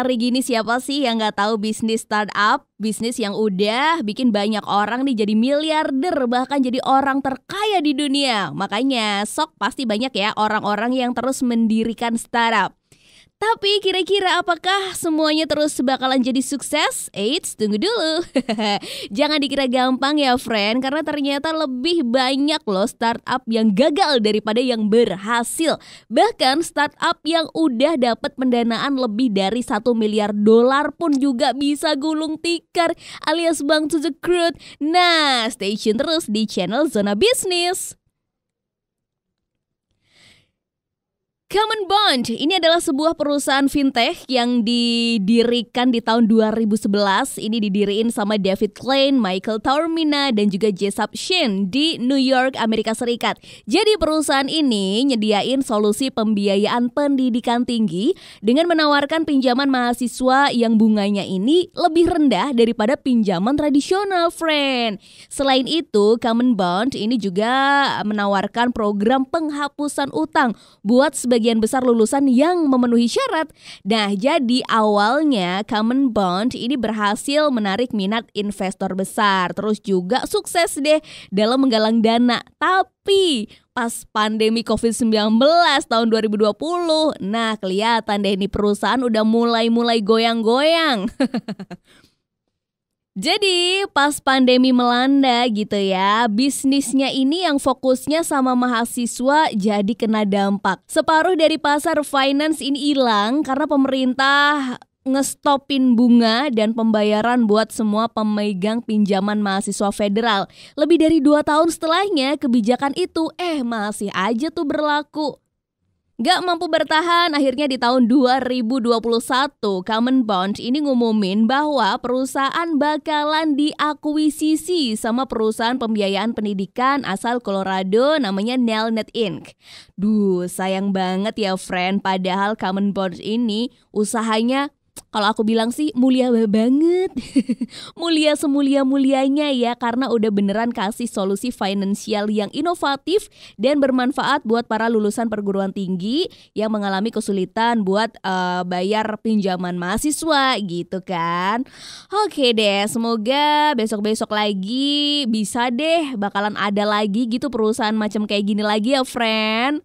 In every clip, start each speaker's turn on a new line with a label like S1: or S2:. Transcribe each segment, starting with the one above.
S1: hari gini siapa sih yang nggak tahu bisnis startup? Bisnis yang udah bikin banyak orang nih jadi miliarder, bahkan jadi orang terkaya di dunia. Makanya sok pasti banyak ya orang-orang yang terus mendirikan startup. Tapi kira-kira apakah semuanya terus bakalan jadi sukses? Eits, tunggu dulu. Jangan dikira gampang ya friend, karena ternyata lebih banyak loh startup yang gagal daripada yang berhasil. Bahkan startup yang udah dapat pendanaan lebih dari 1 miliar dolar pun juga bisa gulung tikar alias bang to the crowd. Nah, stay tune terus di channel Zona Bisnis. Common Bond ini adalah sebuah perusahaan fintech yang didirikan di tahun 2011. Ini didiriin sama David Klein, Michael Taormina, dan juga Jessup Shin di New York, Amerika Serikat. Jadi perusahaan ini nyediain solusi pembiayaan pendidikan tinggi dengan menawarkan pinjaman mahasiswa yang bunganya ini lebih rendah daripada pinjaman tradisional, friend. Selain itu, Common Bond ini juga menawarkan program penghapusan utang buat sebagian besar lulusan yang memenuhi syarat. Nah, jadi awalnya Common Bond ini berhasil menarik minat investor besar, terus juga sukses deh dalam menggalang dana. Tapi pas pandemi COVID-19 tahun 2020, nah kelihatan deh ini perusahaan udah mulai goyang-goyang. Jadi pas pandemi melanda gitu ya, bisnisnya ini yang fokusnya sama mahasiswa jadi kena dampak. Separuh dari pasar finance ini hilang karena pemerintah ngestopin bunga dan pembayaran buat semua pemegang pinjaman mahasiswa federal. Lebih dari 2 tahun setelahnya kebijakan itu masih aja tuh berlaku. Gak mampu bertahan, akhirnya di tahun 2021 Common Bond ini ngumumin bahwa perusahaan bakalan diakuisisi sama perusahaan pembiayaan pendidikan asal Colorado namanya Nelnet Inc. Sayang banget ya friend, padahal Common Bond ini usahanya kalau aku bilang sih mulia banget. Mulia semulia-mulianya ya, karena udah beneran kasih solusi finansial yang inovatif dan bermanfaat buat para lulusan perguruan tinggi yang mengalami kesulitan buat bayar pinjaman mahasiswa gitu kan. Oke deh, semoga besok-besok lagi bisa deh bakalan ada lagi gitu perusahaan macam kayak gini lagi ya friend.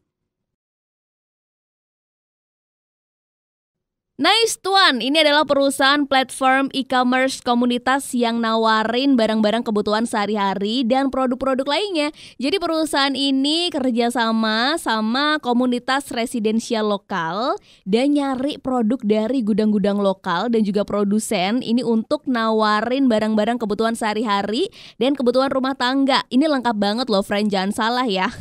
S1: Nice Tuan, ini adalah perusahaan platform e-commerce komunitas yang nawarin barang-barang kebutuhan sehari-hari dan produk-produk lainnya. Jadi perusahaan ini kerjasama sama komunitas residensial lokal dan nyari produk dari gudang-gudang lokal dan juga produsen ini untuk nawarin barang-barang kebutuhan sehari-hari dan kebutuhan rumah tangga. Ini lengkap banget loh friend, jangan salah ya.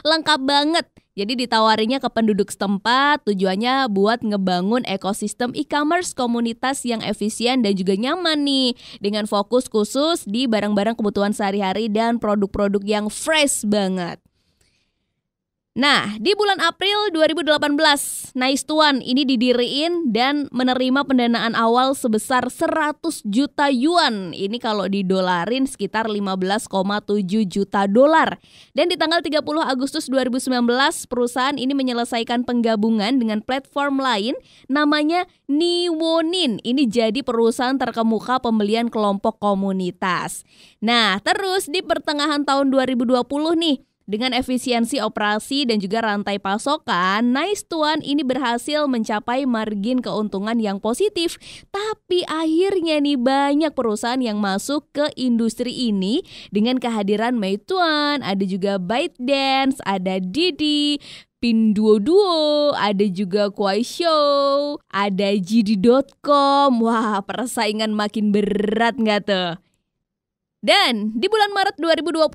S1: Lengkap banget. Jadi ditawarinya ke penduduk setempat, tujuannya buat ngebangun ekosistem e-commerce komunitas yang efisien dan juga nyaman nih. Dengan fokus khusus di barang-barang kebutuhan sehari-hari dan produk-produk yang fresh banget. Nah, di bulan April 2018, Nice Tuan ini didiriin dan menerima pendanaan awal sebesar 100 juta yuan. Ini kalau didolarin sekitar 15,7 juta dolar. Dan di tanggal 30 Agustus 2019, perusahaan ini menyelesaikan penggabungan dengan platform lain namanya Niwonin. Ini jadi perusahaan terkemuka pembelian kelompok komunitas. Nah, terus di pertengahan tahun 2020 nih, dengan efisiensi operasi dan juga rantai pasokan, Nice Tuan ini berhasil mencapai margin keuntungan yang positif. Tapi akhirnya nih banyak perusahaan yang masuk ke industri ini dengan kehadiran Meituan, ada juga ByteDance, ada Didi, Pinduoduo, ada juga Kuaishou, ada JD.com. Wah, persaingan makin berat nggak tuh? Dan di bulan Maret 2021,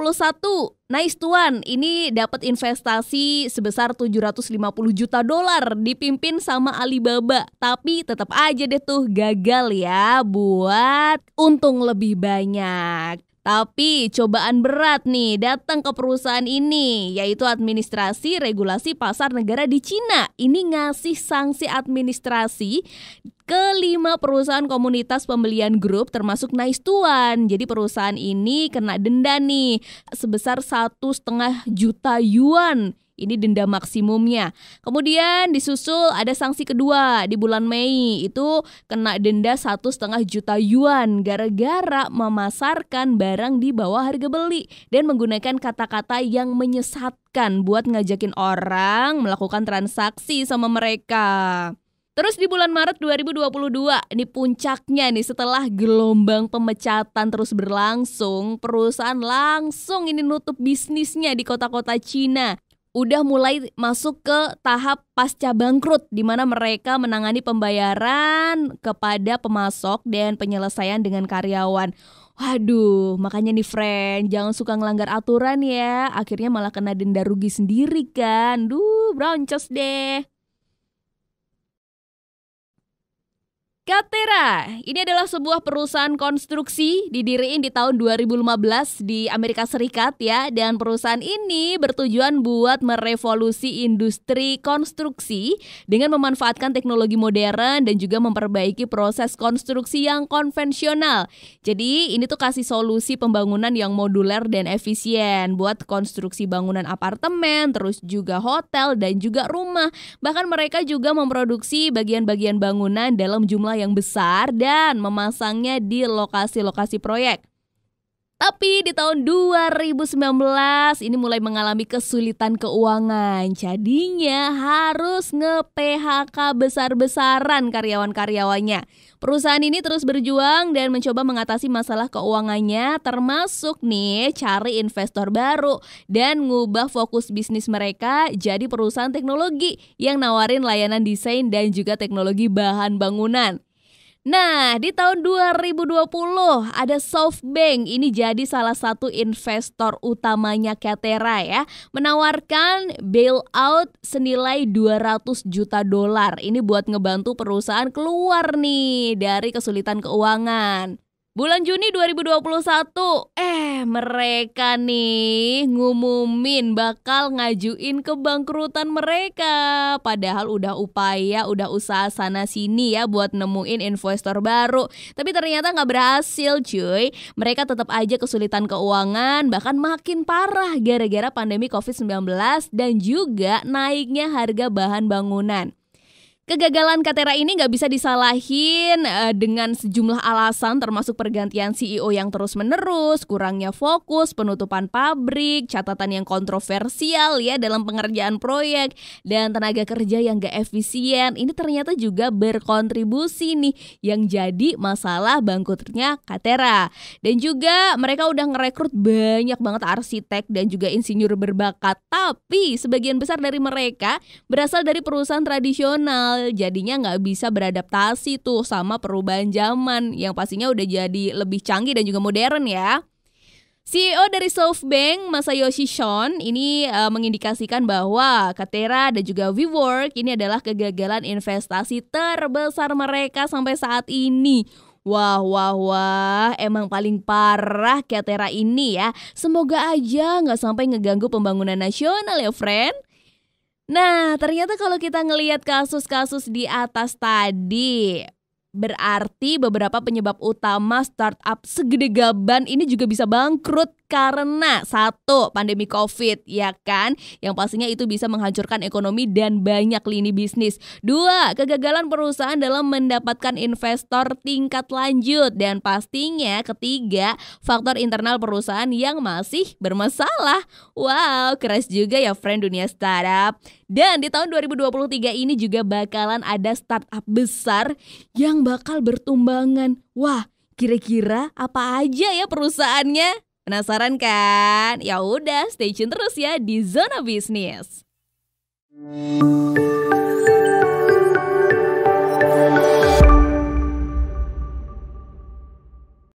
S1: Nice Tuan ini dapat investasi sebesar 750 juta dolar dipimpin sama Alibaba. Tapi tetap aja deh tuh gagal ya buat untung lebih banyak. Tapi cobaan berat nih datang ke perusahaan ini, yaitu administrasi regulasi pasar negara di Cina. Ini ngasih sanksi administrasi ke 5 perusahaan komunitas pembelian grup termasuk Nice Tuan. Jadi perusahaan ini kena denda nih sebesar 1,5 juta yuan. Ini denda maksimumnya. Kemudian disusul ada sanksi kedua di bulan Mei. Itu kena denda 1,5 juta yuan gara-gara memasarkan barang di bawah harga beli dan menggunakan kata-kata yang menyesatkan buat ngajakin orang melakukan transaksi sama mereka. Terus di bulan Maret 2022, ini puncaknya nih, setelah gelombang pemecatan terus berlangsung, perusahaan langsung ini nutup bisnisnya di kota-kota Cina. Udah mulai masuk ke tahap pasca bangkrut di mana mereka menangani pembayaran kepada pemasok dan penyelesaian dengan karyawan. Waduh, makanya nih friend, jangan suka ngelanggar aturan ya. Akhirnya malah kena denda rugi sendiri kan. Duh, broncos deh. Katera, ini adalah sebuah perusahaan konstruksi didiriin di tahun 2015 di Amerika Serikat ya. Dan perusahaan ini bertujuan buat merevolusi industri konstruksi dengan memanfaatkan teknologi modern dan juga memperbaiki proses konstruksi yang konvensional. Jadi ini tuh kasih solusi pembangunan yang moduler dan efisien buat konstruksi bangunan apartemen, terus juga hotel dan juga rumah. Bahkan mereka juga memproduksi bagian-bagian bangunan dalam jumlah yang besar dan memasangnya di lokasi-lokasi proyek. Tapi di tahun 2019 ini mulai mengalami kesulitan keuangan. Jadinya harus nge-PHK besar-besaran karyawan-karyawannya. Perusahaan ini terus berjuang dan mencoba mengatasi masalah keuangannya, termasuk nih cari investor baru dan ngubah fokus bisnis mereka jadi perusahaan teknologi yang nawarin layanan desain dan juga teknologi bahan bangunan. Nah, di tahun 2020 ada SoftBank, ini jadi salah satu investor utamanya Katera ya, menawarkan bailout senilai 200 juta dolar. Ini buat ngebantu perusahaan keluar nih dari kesulitan keuangan. Bulan Juni 2021, mereka nih ngumumin bakal ngajuin kebangkrutan mereka. Padahal udah usaha sana sini ya buat nemuin investor baru. Tapi ternyata gak berhasil cuy. Mereka tetap aja kesulitan keuangan, bahkan makin parah gara-gara pandemi COVID-19 dan juga naiknya harga bahan bangunan. Kegagalan Katera ini nggak bisa disalahin dengan sejumlah alasan termasuk pergantian CEO yang terus-menerus, kurangnya fokus, penutupan pabrik, catatan yang kontroversial ya dalam pengerjaan proyek, dan tenaga kerja yang nggak efisien. Ini ternyata juga berkontribusi nih yang jadi masalah bangkrutnya Katera. Dan juga mereka udah ngerekrut banyak banget arsitek dan juga insinyur berbakat, tapi sebagian besar dari mereka berasal dari perusahaan tradisional. Jadinya nggak bisa beradaptasi tuh sama perubahan zaman yang pastinya udah jadi lebih canggih dan juga modern ya. CEO dari SoftBank, Masayoshi Son, ini mengindikasikan bahwa Katera dan juga WeWork ini adalah kegagalan investasi terbesar mereka sampai saat ini. Wah, emang paling parah Katera ini ya. Semoga aja nggak sampai ngeganggu pembangunan nasional ya, friend. Nah, ternyata kalau kita ngelihat kasus-kasus di atas tadi, berarti beberapa penyebab utama startup segede gaban ini juga bisa bangkrut karena satu, pandemi COVID ya kan, yang pastinya itu bisa menghancurkan ekonomi dan banyak lini bisnis. Dua, kegagalan perusahaan dalam mendapatkan investor tingkat lanjut. Dan pastinya ketiga, faktor internal perusahaan yang masih bermasalah. Wow, keras juga ya friend dunia startup. Dan di tahun 2023 ini juga bakalan ada startup besar yang bakal bertumbangan. Wah, kira-kira apa aja ya perusahaannya? Penasaran kan? Ya udah, stay tune terus ya di Zona Bisnis.